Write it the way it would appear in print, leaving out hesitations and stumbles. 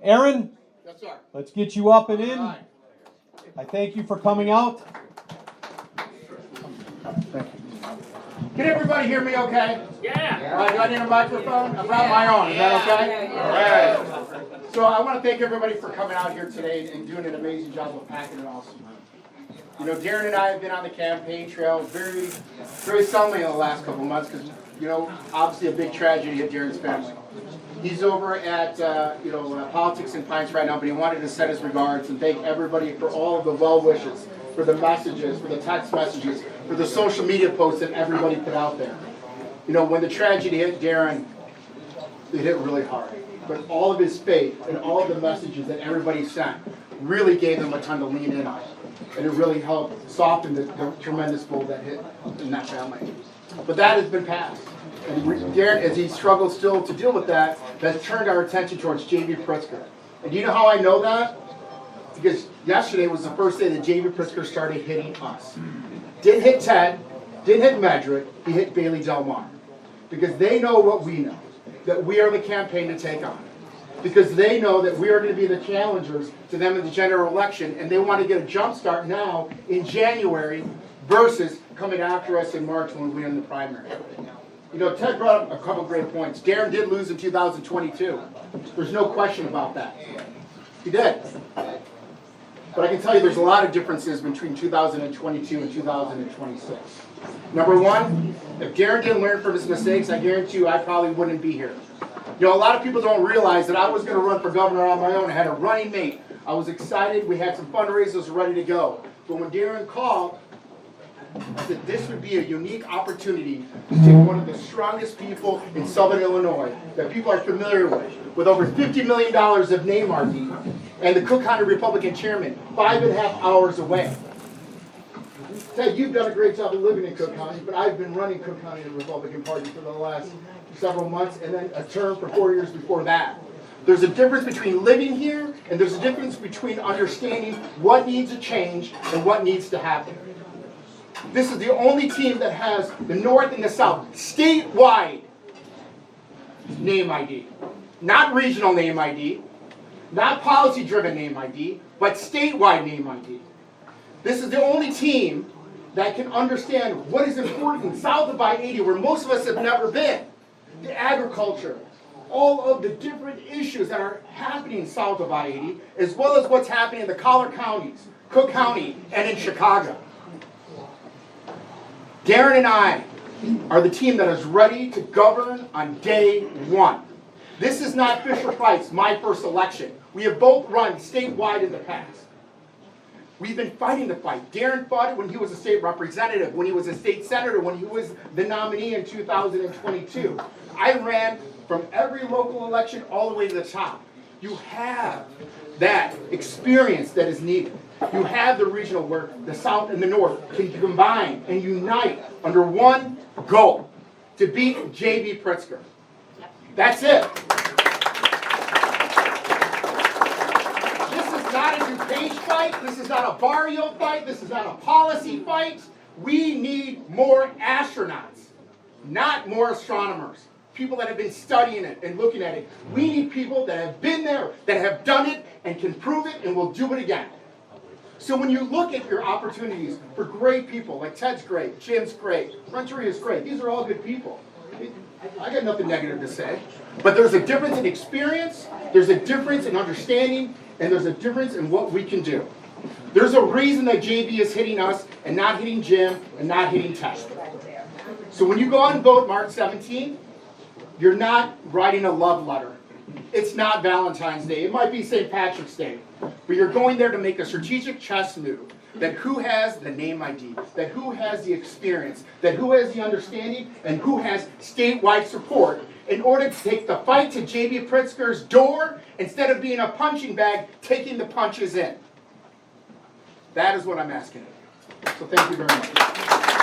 Aaron, Yes, sir. let's get you up and in. All right. I thank you for coming out. Thank you. Can everybody hear me okay? Yeah. All right, do I need a microphone? I brought my own. Is that okay? All right. So I want to thank everybody for coming out here today and doing an amazing job of packing it awesome. You know, Darren and I have been on the campaign trail very suddenly in the last couple of months because, you know, obviously a big tragedy at Darren's family. He's over at, Politics and Pines right now, but he wanted to set his regards and thank everybody for all of the well wishes, for the messages, for the text messages, for the social media posts that everybody put out there. You know, when the tragedy hit Darren, it hit really hard. But all of his faith and all of the messages that everybody sent really gave him a ton to lean in on. And it really helped soften the tremendous blow that hit in that family. But that has been passed. And Darren, as he struggles still to deal with that, has turned our attention towards J.B. Pritzker. And do you know how I know that? Because yesterday was the first day that J.B. Pritzker started hitting us. Didn't hit Ted, didn't hit Medrick, he hit Bailey Delmar. Because they know what we know, that we are the campaign to take on. Because they know that we are going to be the challengers to them in the general election, and they want to get a jump start now in January versus coming after us in March when we win the primary. You know, Ted brought up a couple great points. Darren did lose in 2022. There's no question about that. He did. But I can tell you there's a lot of differences between 2022 and 2026. Number one, if Darren didn't learn from his mistakes, I guarantee you I probably wouldn't be here. You know, a lot of people don't realize that I was going to run for governor on my own. I had a running mate. I was excited. We had some fundraisers ready to go. But when Darren called, I said this would be a unique opportunity to take one of the strongest people in Southern Illinois that people are familiar with over $50 million of name ID, and the Cook County Republican chairman, 5.5 hours away. Ted, you've done a great job of living in Cook County, but I've been running Cook County and the Republican Party for the last several months, and then a term for 4 years before that. There's a difference between living here, and there's a difference between understanding what needs to change and what needs to happen. This is the only team that has the North and the South statewide name ID. Not regional name ID, not policy-driven name ID, but statewide name ID. This is the only team that can understand what is important south of I-80, where most of us have never been. The agriculture, all of the different issues that are happening south of I-80, as well as what's happening in the collar counties, Cook County, and in Chicago. Darren and I are the team that is ready to govern on day one. This is not Fisher-Price, my first election. We have both run statewide in the past. We've been fighting the fight. Darren fought it when he was a state representative, when he was a state senator, when he was the nominee in 2022. I ran from every local election all the way to the top. You have that experience that is needed. You have the regional where the South and the North can combine and unite under one goal, to beat J.B. Pritzker. That's it. This is not a DuPage fight. This is not a barrio fight. This is not a policy fight. We need more astronauts, not more astronomers. People that have been studying it and looking at it. We need people that have been there, that have done it, and can prove it, and will do it again. So when you look at your opportunities for great people, like Ted's great, Jim's great, Renteria's great, these are all good people. I got nothing negative to say. But there's a difference in experience, there's a difference in understanding, and there's a difference in what we can do. There's a reason that JB is hitting us and not hitting Jim and not hitting Ted. So when you go out and vote March 17th, you're not writing a love letter. It's not Valentine's Day. It might be St. Patrick's Day. But you're going there to make a strategic chess move. That who has the name ID, that who has the experience, that who has the understanding, and who has statewide support in order to take the fight to J.B. Pritzker's door instead of being a punching bag, taking the punches in. That is what I'm asking. So thank you very much.